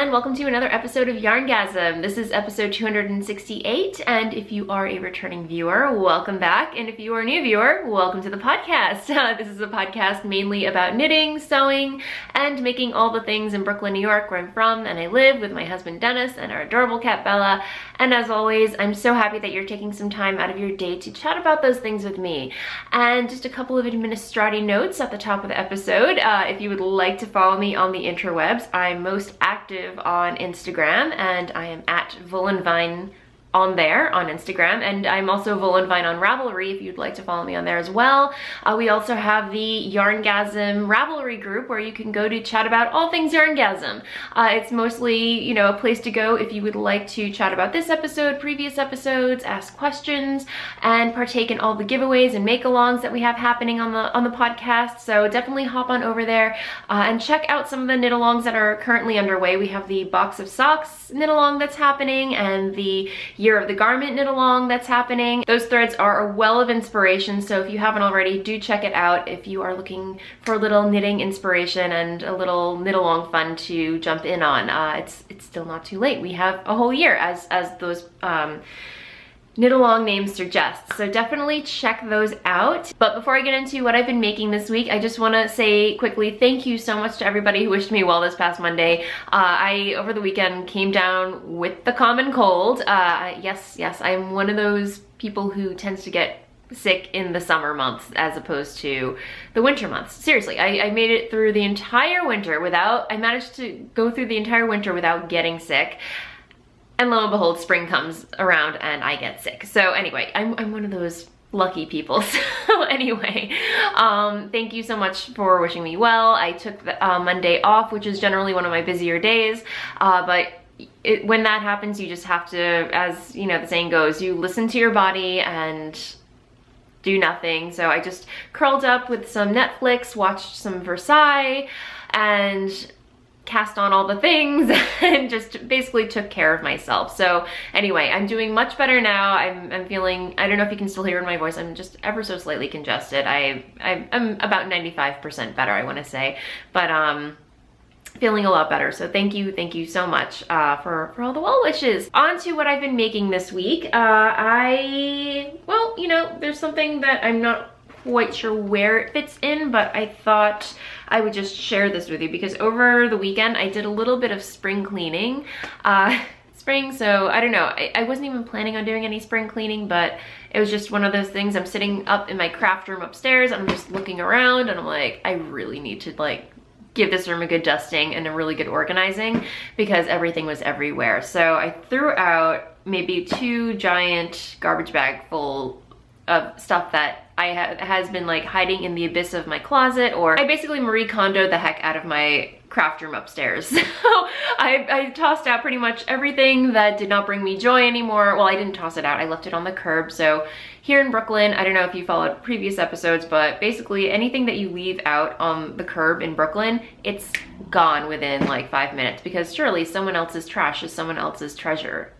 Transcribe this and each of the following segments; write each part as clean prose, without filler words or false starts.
and welcome to another episode of YarnGasm. This is episode 268, and if you are a returning viewer, welcome back, and if you are a new viewer, welcome to the podcast. This is a podcast mainly about knitting, sewing, and making all the things in Brooklyn, New York, where I'm from, and I live with my husband Dennis and our adorable cat Bella. And as always, I'm so happy that you're taking some time out of your day to chat about those things with me. And just a couple of administrative notes at the top of the episode. If you would like to follow me on the interwebs, I'm most active on Instagram, and I am at Voolenvine on there on Instagram, and I'm also Voolenvine on Ravelry if you'd like to follow me on there as well. We also have the YarnGasm Ravelry group where you can go to chat about all things YarnGasm. It's mostly, you know, a place to go if you would like to chat about this episode, previous episodes, ask questions, and partake in all the giveaways and make-alongs that we have happening on the podcast. So definitely hop on over there and check out some of the knit-alongs that are currently underway. We have the Box of Socks knit-along that's happening, and the Year of the Garment knit-along that's happening. Those threads are a well of inspiration, so if you haven't already, do check it out if you are looking for a little knitting inspiration and a little knit-along fun to jump in on. It's still not too late. We have a whole year as those knit-along names suggest, so definitely check those out. But before I get into what I've been making this week, I just want to say quickly thank you so much to everybody who wished me well this past Monday. I, over the weekend, came down with the common cold. Yes, I'm one of those people who tends to get sick in the summer months as opposed to the winter months. Seriously, I made it through the entire winter I managed to go through the entire winter without getting sick. And lo and behold, spring comes around and I get sick. So anyway, I'm one of those lucky people. So anyway, thank you so much for wishing me well. I took the Monday off, which is generally one of my busier days, but when that happens, you just have to, as you know, the saying goes, you listen to your body and do nothing. So I just curled up with some Netflix, watched some Versailles, and cast on all the things and just basically took care of myself. So anyway, I'm doing much better now. I'm feeling, I don't know if you can still hear in my voice, I'm just ever so slightly congested. I'm about 95% better, I want to say, but feeling a lot better. So thank you so much for all the well wishes. On to what I've been making this week. Well, you know, there's something that I'm not quite sure where it fits in, but I thought I would just share this with you because over the weekend I did a little bit of spring cleaning. Spring, so I don't know, I wasn't even planning on doing any spring cleaning, but it was just one of those things. I'm sitting up in my craft room upstairs and I'm just looking around and I'm like, I really need to like give this room a good dusting and a really good organizing because everything was everywhere. So I threw out maybe 2 giant garbage bag full of stuff that has been like hiding in the abyss of my closet, or I basically Marie Kondo'd the heck out of my craft room upstairs. So I tossed out pretty much everything that did not bring me joy anymore. Well, I didn't toss it out, I left it on the curb. So here in Brooklyn, I don't know if you followed previous episodes, but basically anything that you leave out on the curb in Brooklyn, it's gone within like 5 minutes, because surely someone else's trash is someone else's treasure.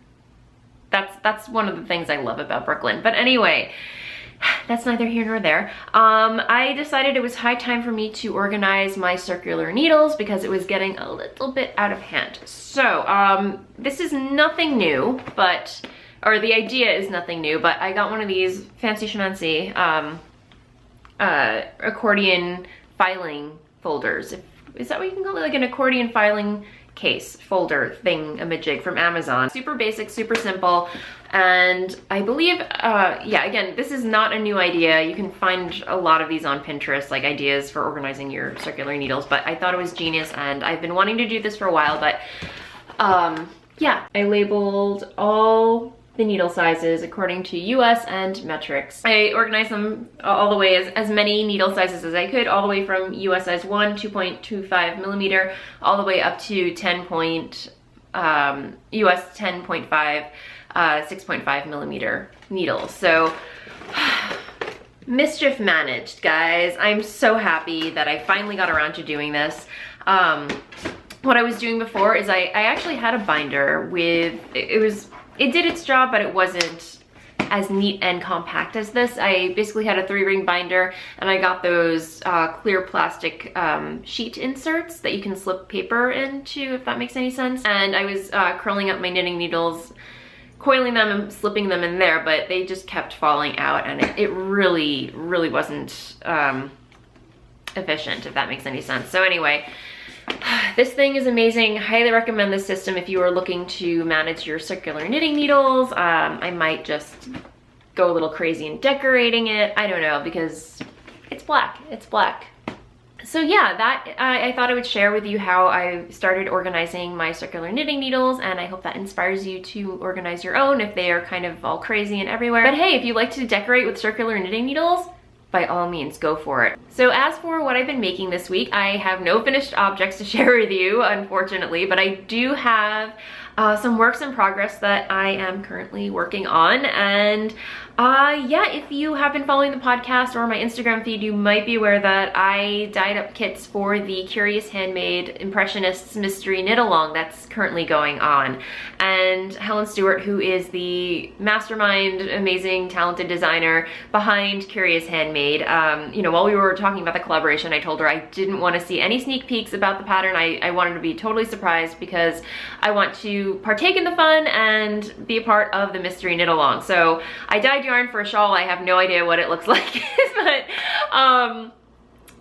That's one of the things I love about Brooklyn. But anyway, that's neither here nor there. I decided it was high time for me to organize my circular needles because it was getting a little bit out of hand. So this is nothing new, or the idea is nothing new, but I got one of these fancy schmancy accordion filing folders. Is that what you can call it? Like an accordion filing case folder thing-a-majig from Amazon. Super basic, super simple, and I believe, yeah, again, this is not a new idea. You can find a lot of these on Pinterest, like ideas for organizing your circular needles, but I thought it was genius, and I've been wanting to do this for a while, but yeah, I labeled all the needle sizes according to US and metrics. I organized them all the way as many needle sizes as I could, all the way from US size 1, 2.25 millimeter, all the way up to US 10.5, 6.5 millimeter needles. So Mischief managed, guys. I'm so happy that I finally got around to doing this. What I was doing before is I actually had a binder with, it did its job, but it wasn't as neat and compact as this. I basically had a 3-ring binder, and I got those clear plastic sheet inserts that you can slip paper into, if that makes any sense. And I was curling up my knitting needles, coiling them and slipping them in there, but they just kept falling out, and it really wasn't efficient, if that makes any sense. So anyway, this thing is amazing. Highly recommend this system if you are looking to manage your circular knitting needles. I might just go a little crazy in decorating it. I don't know, because it's black. It's black. So yeah, that I thought I would share with you how I started organizing my circular knitting needles, and I hope that inspires you to organize your own if they are kind of all crazy and everywhere. But hey, if you like to decorate with circular knitting needles, by all means, go for it. So as for what I've been making this week, I have no finished objects to share with you, unfortunately, but I do have some works in progress that I am currently working on. And yeah, if you have been following the podcast or my Instagram feed, you might be aware that I dyed up kits for the Curious Handmade Impressionists Mystery Knit Along that's currently going on. And Helen Stewart, who is the mastermind, amazing, talented designer behind Curious Handmade, you know, while we were talking about the collaboration, I told her I didn't want to see any sneak peeks about the pattern. I wanted to be totally surprised because I want to partake in the fun and be a part of the mystery knit along. So I dyed yarn for a shawl. I have no idea what it looks like,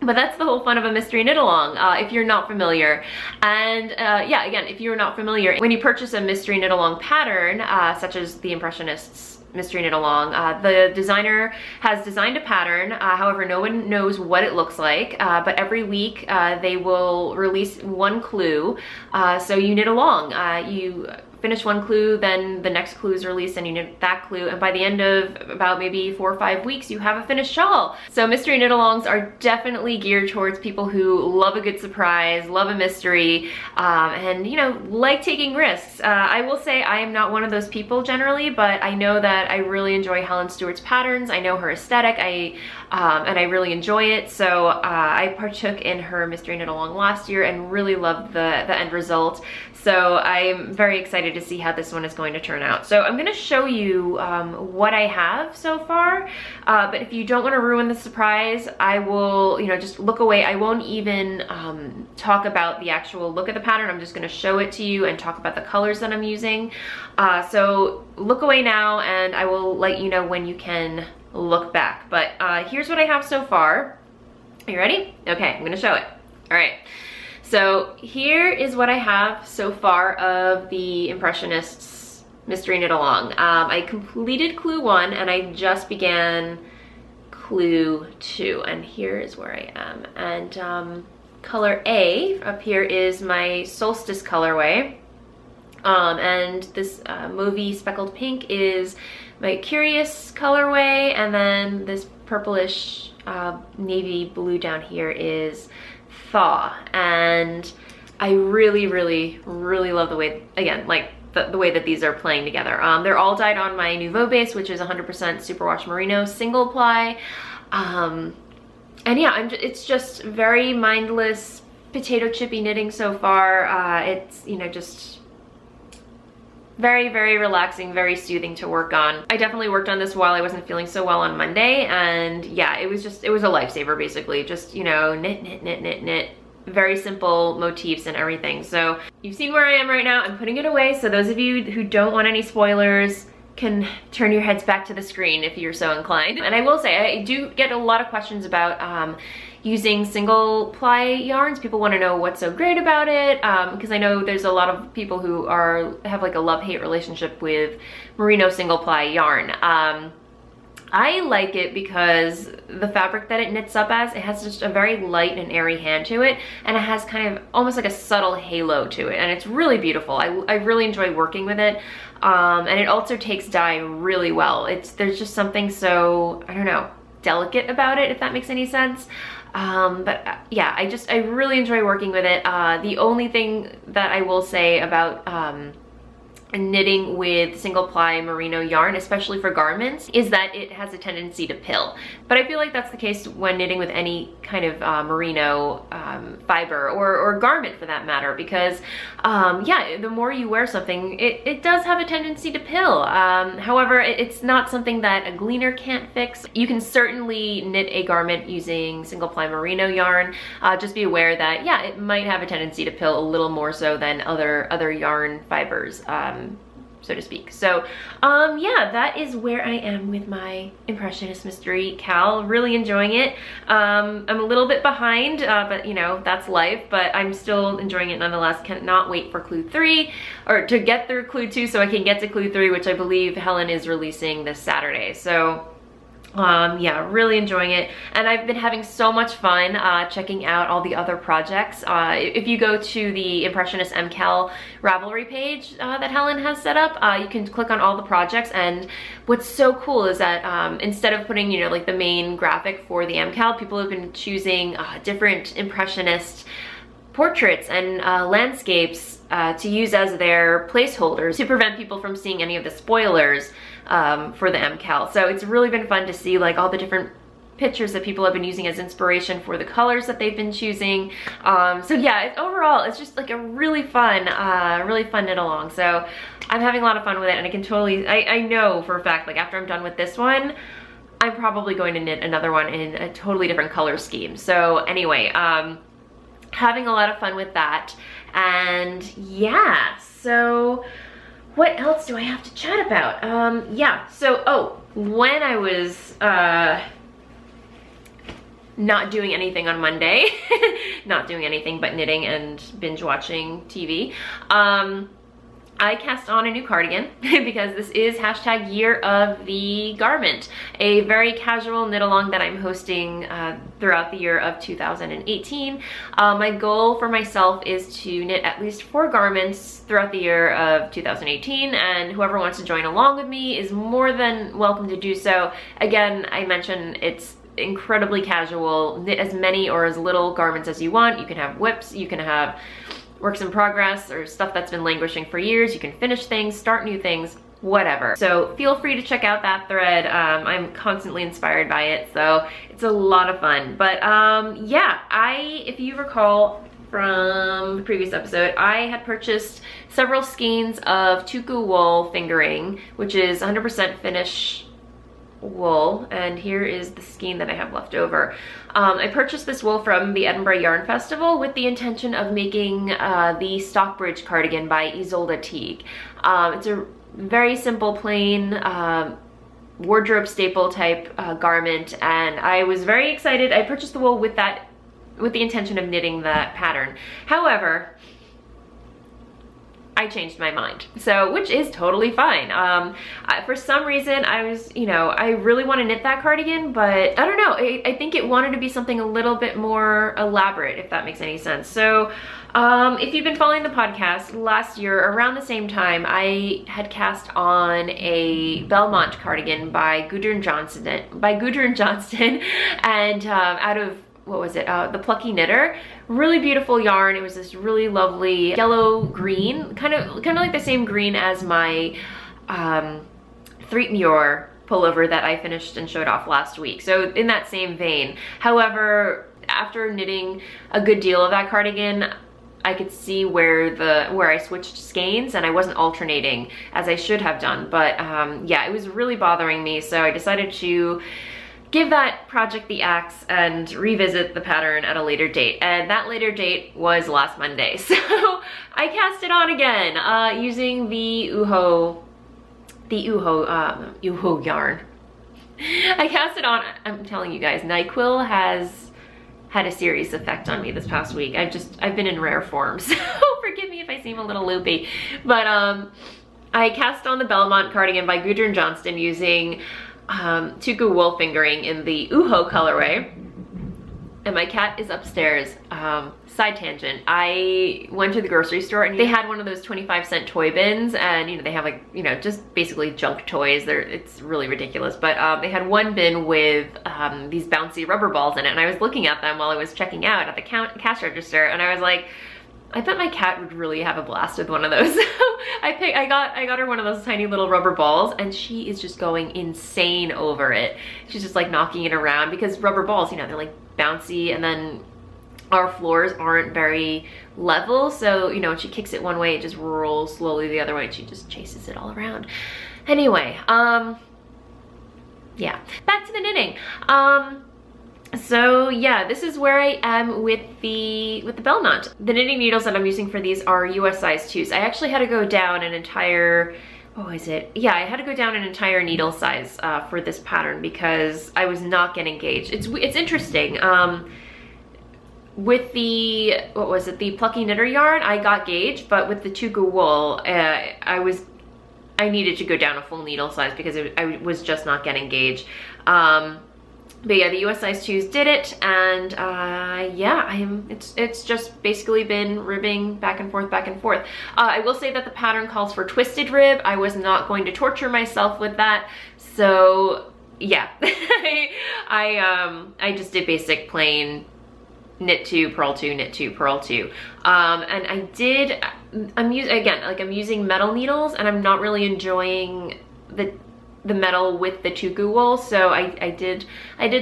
but that's the whole fun of a mystery knit along, if you're not familiar. And yeah, again, if you're not familiar, when you purchase a mystery knit along pattern, such as the Impressionists Mystery Knit Along, the designer has designed a pattern. However, no one knows what it looks like, but every week they will release one clue. So you knit along. You finish one clue, then the next clue is released and you knit that clue, and by the end of about maybe 4 or 5 weeks, you have a finished shawl. So mystery knit alongs are definitely geared towards people who love a good surprise, love a mystery, and you know, like taking risks. I will say I am not one of those people generally, but I know that I really enjoy Helen Stewart's patterns. I know her aesthetic, and I really enjoy it. So I partook in her mystery knit along last year and really loved the end result. So I'm very excited to see how this one is going to turn out. So I'm going to show you what I have so far, but if you don't want to ruin the surprise, I will, you know, just look away. I won't even talk about the actual look of the pattern. I'm just going to show it to you and talk about the colors that I'm using. So look away now, and I will let you know when you can look back. But here's what I have so far. Are you ready? Okay, I'm going to show it. All right. So here is what I have so far of the Impressionists Mystery Knit Along. I completed clue 1 and I just began clue 2, and here is where I am. And color A up here is my Solstice colorway, and this mauvey speckled pink is my Curious colorway, and then this purplish navy blue down here is Thaw. And I really love the way, again, like the way that these are playing together. They're all dyed on my Nouveau base, which is 100% superwash merino single ply. And yeah, it's just very mindless potato chippy knitting so far. It's, you know, just very relaxing, very soothing to work on. I definitely worked on this while I wasn't feeling so well on Monday, and yeah, it was a lifesaver basically. Just, you know, knit, very simple motifs and everything. So you've seen where I am right now. I'm putting it away, so those of you who don't want any spoilers can turn your heads back to the screen if you're so inclined. And I will say, I do get a lot of questions about using single ply yarns. People want to know what's so great about it, because I know there's a lot of people who have like a love-hate relationship with merino single ply yarn. I like it because the fabric that it knits up as, it has just a very light and airy hand to it, and it has kind of almost like a subtle halo to it, and it's really beautiful. I really enjoy working with it, and it also takes dye really well. There's just something so, I don't know, delicate about it, if that makes any sense. But yeah, I really enjoy working with it. The only thing that I will say about knitting with single ply merino yarn, especially for garments, is that it has a tendency to pill. But I feel like that's the case when knitting with any kind of merino fiber or garment for that matter, because yeah, the more you wear something, it does have a tendency to pill. However, it's not something that a gleaner can't fix. You can certainly knit a garment using single ply merino yarn. Just be aware that, yeah, it might have a tendency to pill a little more so than other yarn fibers, so to speak. So yeah, that is where I am with my Impressionist Mystery KAL. Really enjoying it. I'm a little bit behind, but you know, that's life, but I'm still enjoying it nonetheless. Cannot wait for clue 3, or to get through clue 2 so I can get to clue 3, which I believe Helen is releasing this Saturday. So yeah, really enjoying it, and I've been having so much fun checking out all the other projects. If you go to the Impressionist MKAL Ravelry page that Helen has set up, you can click on all the projects, and what's so cool is that instead of putting, you know, like the main graphic for the MKAL, people have been choosing different Impressionist portraits and landscapes to use as their placeholders to prevent people from seeing any of the spoilers for the MKAL. So it's really been fun to see like all the different pictures that people have been using as inspiration for the colors that they've been choosing. So yeah, overall, it's just like a really fun knit along. So I'm having a lot of fun with it, and I can totally, I know for a fact, like after I'm done with this one, I'm probably going to knit another one in a totally different color scheme. So anyway, having a lot of fun with that. And yeah, so what else do I have to chat about? Yeah, so, when I was not doing anything on Monday, not doing anything but knitting and binge watching TV, I cast on a new cardigan because this is hashtag year of the garment, a very casual knit along that I'm hosting throughout the year of 2018. My goal for myself is to knit at least 4 garments throughout the year of 2018, and whoever wants to join along with me is more than welcome to do so. Again, I mentioned it's incredibly casual. Knit as many or as little garments as you want. You can have whips, you can have works in progress or stuff that's been languishing for years. You can finish things, start new things, whatever. So feel free to check out that thread. I'm constantly inspired by it, so it's a lot of fun. But yeah, if you recall from the previous episode, I had purchased several skeins of Tukuwool fingering, which is 100% finish wool, and here is the skein that I have left over. I purchased this wool from the Edinburgh Yarn Festival with the intention of making the Stockbridge cardigan by Isolde Teague. It's a very simple, plain wardrobe staple type garment, and I was very excited. I purchased the wool with the intention of knitting that pattern. However, I changed my mind, so, which is totally fine. For some reason, I was, you know, I really want to knit that cardigan, but I don't know, I think it wanted to be something a little bit more elaborate, if that makes any sense. So if you've been following the podcast, last year around the same time, I had cast on a Belmont cardigan by Gudrun Johnston, and out of, what was it, the Plucky Knitter. Really beautiful yarn. It was this really lovely yellow green, kind of like the same green as my Threet Muir pullover that I finished and showed off last week. So in that same vein. However, after knitting a good deal of that cardigan, I could see where I switched skeins and I wasn't alternating as I should have done. But yeah, it was really bothering me, so I decided to give that project the axe and revisit the pattern at a later date. And that later date was last Monday. So I cast it on again using the Uho yarn. I cast it on, I'm telling you guys, NyQuil has had a serious effect on me this past week. I've been in rare form, so forgive me if I seem a little loopy. But I cast on the Belmont cardigan by Gudrun Johnston using Tukuwool fingering in the Uho colorway, and my cat is upstairs. Side tangent, I went to the grocery store and they had one of those 25-cent toy bins, and you know, they have like, you know, just basically junk toys. It's really ridiculous, but they had one bin with these bouncy rubber balls in it, and I was looking at them while I was checking out at the cash register, and I was like, I bet my cat would really have a blast with one of those. I got her one of those tiny little rubber balls, and she is just going insane over it. She's just like knocking it around, because rubber balls, you know, they're like bouncy, and then our floors aren't very level, so you know, when she kicks it one way, it just rolls slowly the other way, and she just chases it all around. Anyway, yeah, back to the knitting. So yeah, this is where I am with the bell knot. The knitting needles that I'm using for these are US size 2s. I actually had to go down an entire, what was it? Yeah, I had to go down an entire needle size for this pattern because I was not getting gauged. It's interesting. With the, what was it? The Plucky Knitter yarn, I got gauged, but with the Tukuwool, I needed to go down a full needle size because I was just not getting gauged. But yeah, the US size 2s did it, and yeah, it's just basically been ribbing back and forth, back and forth. I will say that the pattern calls for twisted rib. I was not going to torture myself with that, so yeah, I just did basic plain knit 2, purl 2, knit 2, purl 2. And I'm using metal needles, and I'm not really enjoying the metal with the Tukuwool, so I did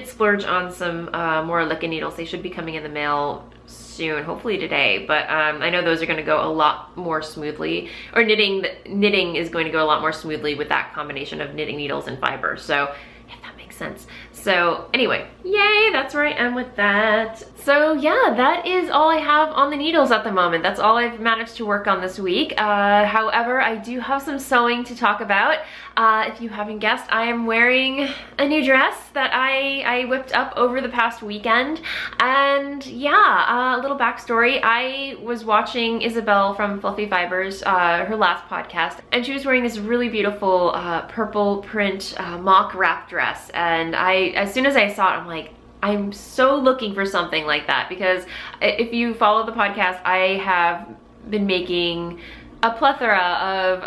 splurge on some more Licca needles. They should be coming in the mail soon, hopefully today, but I know those are going to go a lot more smoothly, or knitting is going to go a lot more smoothly with that combination of knitting needles and fiber, so if that makes sense. So anyway, yay, that's where I am with that. So yeah, that is all I have on the needles at the moment. That's all I've managed to work on this week. However, I do have some sewing to talk about. If you haven't guessed, I am wearing a new dress that I whipped up over the past weekend. And yeah, a little backstory. I was watching Isabel from Fluffy Fibers, her last podcast, and she was wearing this really beautiful purple print mock wrap dress. And as soon as I saw it, I'm like, I'm so looking for something like that, because if you follow the podcast, I have been making a plethora of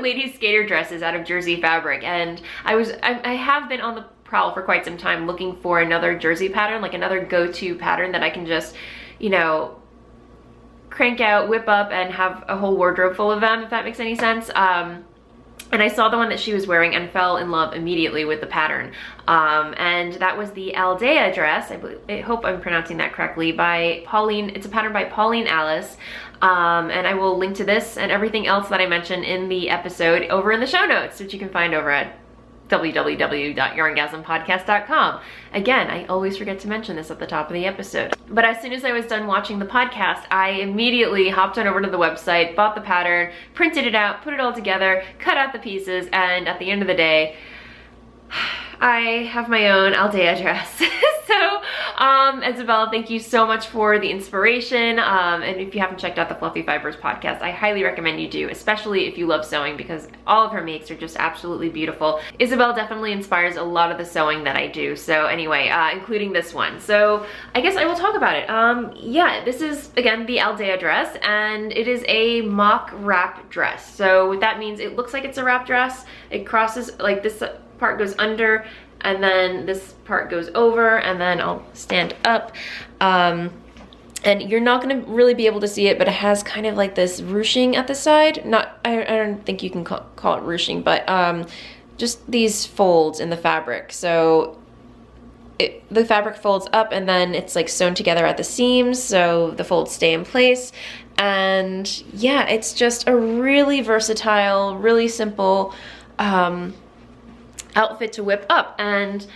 ladies skater dresses out of jersey fabric, and I have been on the prowl for quite some time looking for another jersey pattern, like another go-to pattern that I can just, you know, crank out, whip up, and have a whole wardrobe full of them, if that makes any sense. And I saw the one that she was wearing and fell in love immediately with the pattern. And that was the Aldaia dress. I hope I'm pronouncing that correctly, by Pauline. It's a pattern by Pauline Alice. And I will link to this and everything else that I mentioned in the episode over in the show notes, which you can find over at www.yarngasmpodcast.com. Again, I always forget to mention this at the top of the episode. But as soon as I was done watching the podcast, I immediately hopped on over to the website, bought the pattern, printed it out, put it all together, cut out the pieces, and at the end of the day, I have my own Aldaia dress. So, Isabella, thank you so much for the inspiration. And if you haven't checked out the Fluffy Fibers podcast, I highly recommend you do, especially if you love sewing, because all of her makes are just absolutely beautiful. Isabel definitely inspires a lot of the sewing that I do. So anyway, including this one. So I guess I will talk about it. Yeah, this is, again, the Aldaia dress, and it is a mock wrap dress. So what that means, it looks like it's a wrap dress. It crosses, like this part goes under, and then this part goes over, and then I'll stand up. And you're not gonna really be able to see it, but it has kind of like this ruching at the side. I don't think you can call it ruching, but just these folds in the fabric. So the fabric folds up, and then it's like sewn together at the seams, so the folds stay in place. And yeah, it's just a really versatile, really simple outfit to whip up. And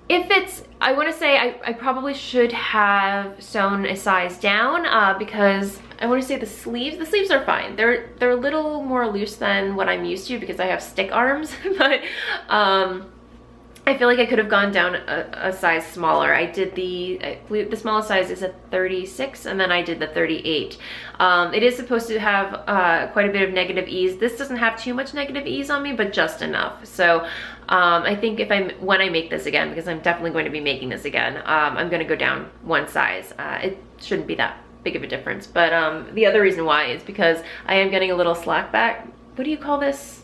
if it's, I want to say I probably should have sewn a size down, because I want to say the sleeves are fine. They're a little more loose than what I'm used to because I have stick arms, but I feel like I could have gone down a size smaller. I did the smallest size is a 36, and then I did the 38. It is supposed to have quite a bit of negative ease. This doesn't have too much negative ease on me, but just enough. So I think when I make this again, because I'm definitely going to be making this again, I'm going to go down one size. It shouldn't be that big of a difference, but the other reason why is because I am getting a little slack back. What do you call this?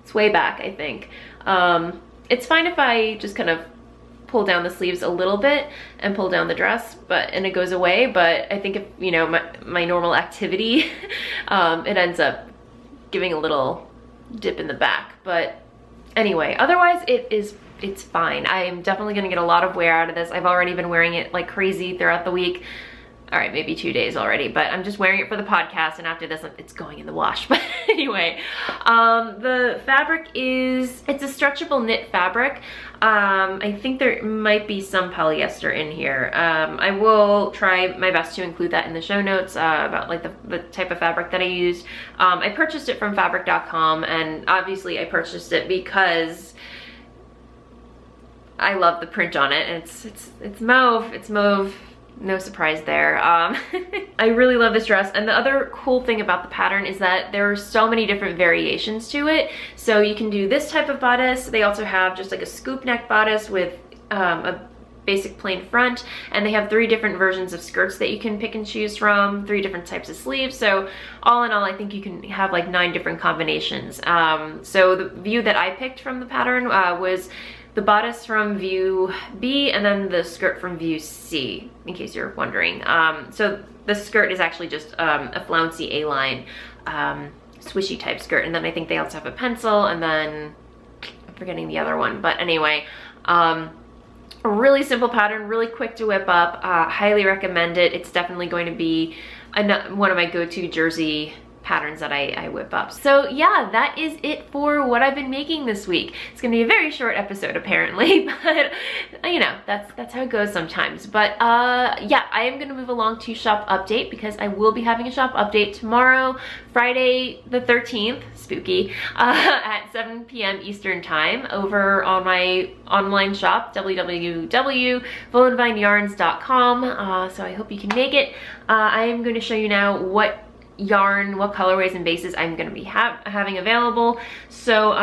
Sway back, I think. It's fine if I just kind of pull down the sleeves a little bit and pull down the dress, and it goes away. But I think if, you know, my normal activity, it ends up giving a little dip in the back. But anyway, otherwise it's fine. I'm definitely gonna get a lot of wear out of this. I've already been wearing it like crazy throughout the week. All right, maybe 2 days already, but I'm just wearing it for the podcast, and after this, it's going in the wash. But anyway, the fabric it's a stretchable knit fabric. I think there might be some polyester in here. I will try my best to include that in the show notes about like the type of fabric that I used. I purchased it from fabric.com, and obviously I purchased it because I love the print on it. It's mauve. No surprise there. I really love this dress, and the other cool thing about the pattern is that there are so many different variations to it. So you can do this type of bodice. They also have just like a scoop neck bodice with a basic plain front, and they have 3 different versions of skirts that you can pick and choose from, 3 different types of sleeves. So all in all, I think you can have like 9 different combinations. So the view that I picked from the pattern was the bodice from view B and then the skirt from view C, in case you're wondering. So the skirt is actually just a flouncy A-line, swishy type skirt. And then I think they also have a pencil, and then I'm forgetting the other one. But anyway, a really simple pattern, really quick to whip up. Highly recommend it. It's definitely going to be one of my go-to jersey patterns that I whip up. So yeah, that is it for what I've been making this week. It's gonna be a very short episode apparently, but you know, that's how it goes sometimes. But yeah, I am gonna move along to shop update, because I will be having a shop update tomorrow, Friday the 13th, spooky, at 7 p.m. Eastern time over on my online shop, www.voolenvineyarns.com. So I hope you can make it. I am going to show you now what yarn, what colorways and bases I'm going to be having available. So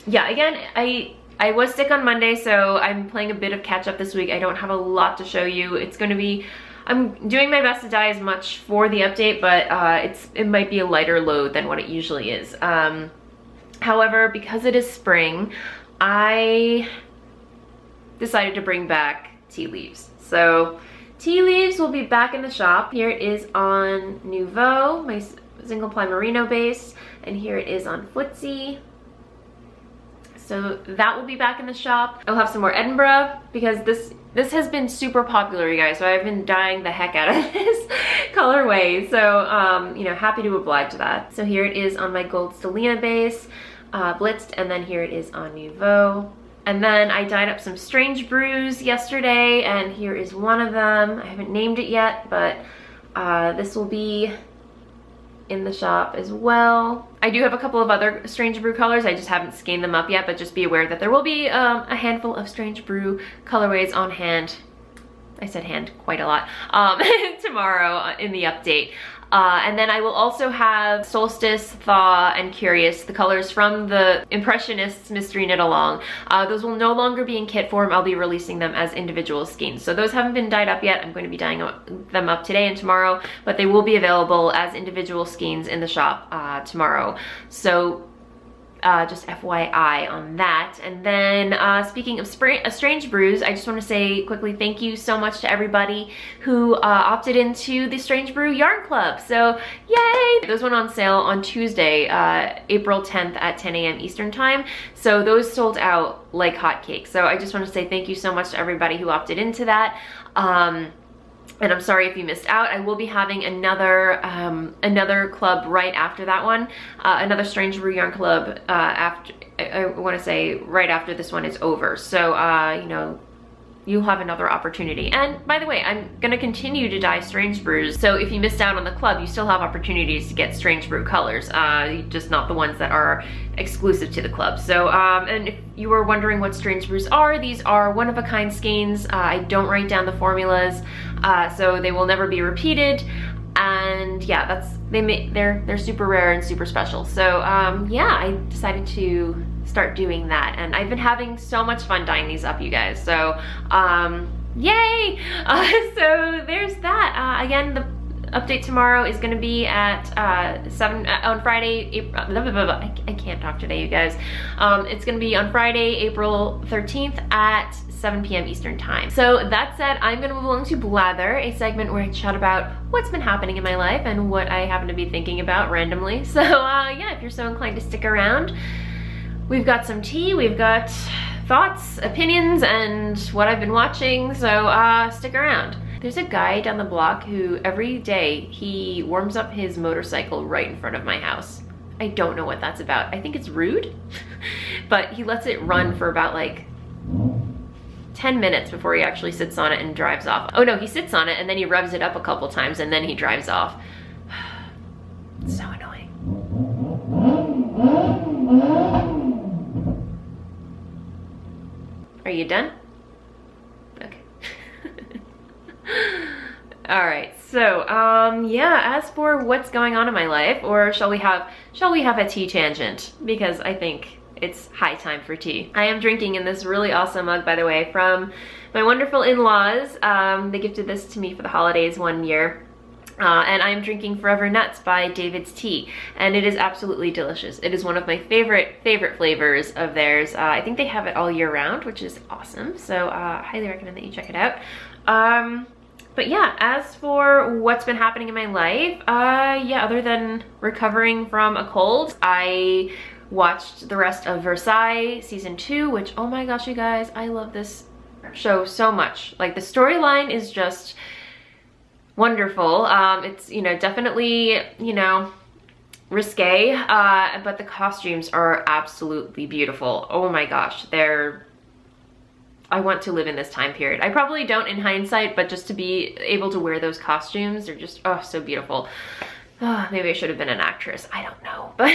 yeah, again, I was sick on Monday, so I'm playing a bit of catch up this week. I don't have a lot to show you. It's going to be, I'm doing my best to dye as much for the update, but it might be a lighter load than what it usually is. However, because it is spring, I decided to bring back tea leaves. So tea leaves will be back in the shop. Here it is on Nouveau, my single ply merino base, and here it is on Footsie. So that will be back in the shop. I'll have some more Edinburgh, because this has been super popular, you guys. So I've been dyeing the heck out of this colorway. So you know, happy to oblige to that. So here it is on my gold Stellina base, blitzed, and then here it is on Nouveau. And then I dyed up some Strange Brews yesterday, and here is one of them. I haven't named it yet, but this will be in the shop as well. I do have a couple of other Strange Brew colors. I just haven't scanned them up yet, but just be aware that there will be a handful of Strange Brew colorways on hand. I said hand quite a lot. Tomorrow in the update. And then I will also have Solstice, Thaw, and Curious, the colors from the Impressionists Mystery Knit Along. Those will no longer be in kit form. I'll be releasing them as individual skeins. So those haven't been dyed up yet. I'm going to be dyeing them up today and tomorrow, but they will be available as individual skeins in the shop tomorrow. So just FYI on that. And then speaking of Strange Brews, I just want to say quickly thank you so much to everybody who opted into the Strange Brew Yarn Club. So yay! Those went on sale on Tuesday, April 10th at 10 a.m. Eastern time. So those sold out like hotcakes. So I just want to say thank you so much to everybody who opted into that. And I'm sorry if you missed out. I will be having another another club right after that one, another Strange Brew Yarn Club after, I want to say right after this one is over. So you know, you'll have another opportunity. And by the way, I'm gonna continue to dye Strange Brews. So if you missed out on the club, you still have opportunities to get Strange Brew colors, just not the ones that are exclusive to the club. So, and if you were wondering what Strange Brews are, these are one-of-a-kind skeins. I don't write down the formulas, so they will never be repeated. And yeah, they're super rare and super special. So yeah, I decided to start doing that, and I've been having so much fun dyeing these up, you guys. So yay! So there's that. Again, update tomorrow is going to be at 7 on Friday, April, I can't talk today, you guys. It's going to be on Friday, April 13th at 7 p.m. Eastern time. So that said, I'm going to move along to Blather, a segment where I chat about what's been happening in my life and what I happen to be thinking about randomly. So yeah, if you're so inclined to stick around, we've got some tea, we've got thoughts, opinions, and what I've been watching, so stick around. There's a guy down the block who every day he warms up his motorcycle right in front of my house. I don't know what that's about. I think it's rude, but he lets it run for about like 10 minutes before he actually sits on it and drives off. Oh no, he sits on it and then he revs it up a couple times and then he drives off. It's so annoying. Are you done? Okay. All right, so yeah, as for what's going on in my life, or shall we have a tea tangent? Because I think it's high time for tea. I am drinking in this really awesome mug, by the way, from my wonderful in-laws. They gifted this to me for the holidays one year. And I'm drinking Forever Nuts by David's Tea, and it is absolutely delicious. It is one of my favorite flavors of theirs. I think they have it all year round, which is awesome, so highly recommend that you check it out. But yeah, as for what's been happening in my life, yeah, other than recovering from a cold, I watched the rest of Versailles season 2, which, oh my gosh, you guys, I love this show so much. Like, the storyline is just wonderful. It's, you know, definitely, you know, risque, but the costumes are absolutely beautiful. Oh my gosh, I want to live in this time period. I probably don't in hindsight, but just to be able to wear those costumes, they're just, oh, so beautiful. Oh, maybe I should have been an actress, I don't know, but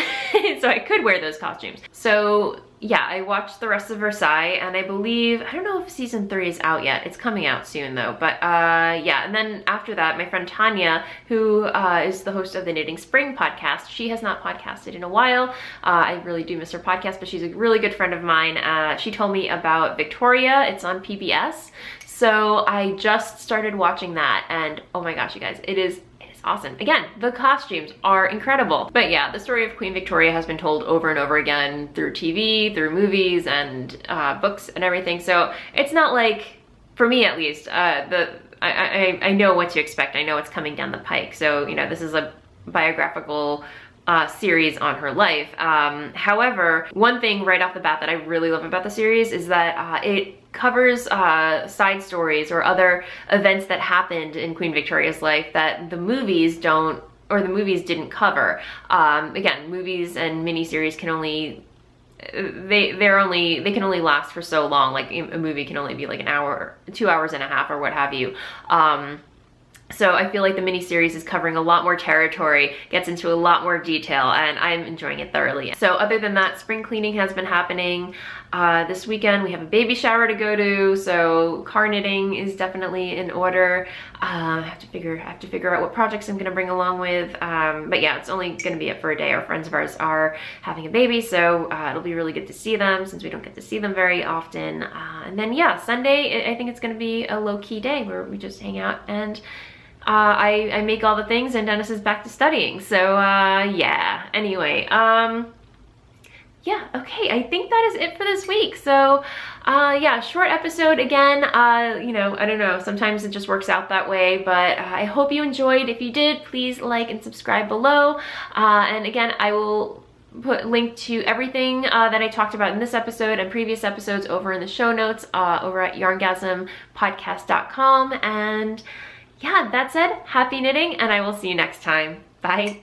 so I could wear those costumes. So yeah, I watched the rest of Versailles, and I believe, I don't know if season 3 is out yet. It's coming out soon though, but yeah. And then after that, my friend Tanya, who is the host of the Knitting Spring podcast, she has not podcasted in a while. I really do miss her podcast, but she's a really good friend of mine. She told me about Victoria. It's on PBS. So I just started watching that, and oh my gosh, you guys, it is awesome. Again, the costumes are incredible. But yeah, the story of Queen Victoria has been told over and over again through TV, through movies, and books and everything. So it's not like, for me at least, I know what to expect. I know it's coming down the pike. So, you know, this is a biographical series on her life. However, one thing right off the bat that I really love about the series is that it covers side stories or other events that happened in Queen Victoria's life that the movies don't, or the movies didn't cover. Again, movies and miniseries can only, they can only last for so long. Like, a movie can only be like an hour, 2 hours and a half, or what have you. So I feel like the miniseries is covering a lot more territory, gets into a lot more detail, and I'm enjoying it thoroughly. So other than that, spring cleaning has been happening. This weekend we have a baby shower to go to, so car knitting is definitely in order. I have to figure out what projects I'm gonna bring along with. But yeah, it's only gonna be up for a day. Our friends of ours are having a baby, so it'll be really good to see them since we don't get to see them very often. And then yeah, Sunday, I think it's gonna be a low-key day where we just hang out and I make all the things, and Dennis is back to studying. So yeah, anyway, yeah, okay, I think that is it for this week. So yeah, short episode again. You know, I don't know, sometimes it just works out that way, but I hope you enjoyed. If you did, please like and subscribe below. And again, I will put link to everything that I talked about in this episode and previous episodes over in the show notes over at YarnGasmPodcast.com. And yeah, that said, happy knitting, and I will see you next time. Bye.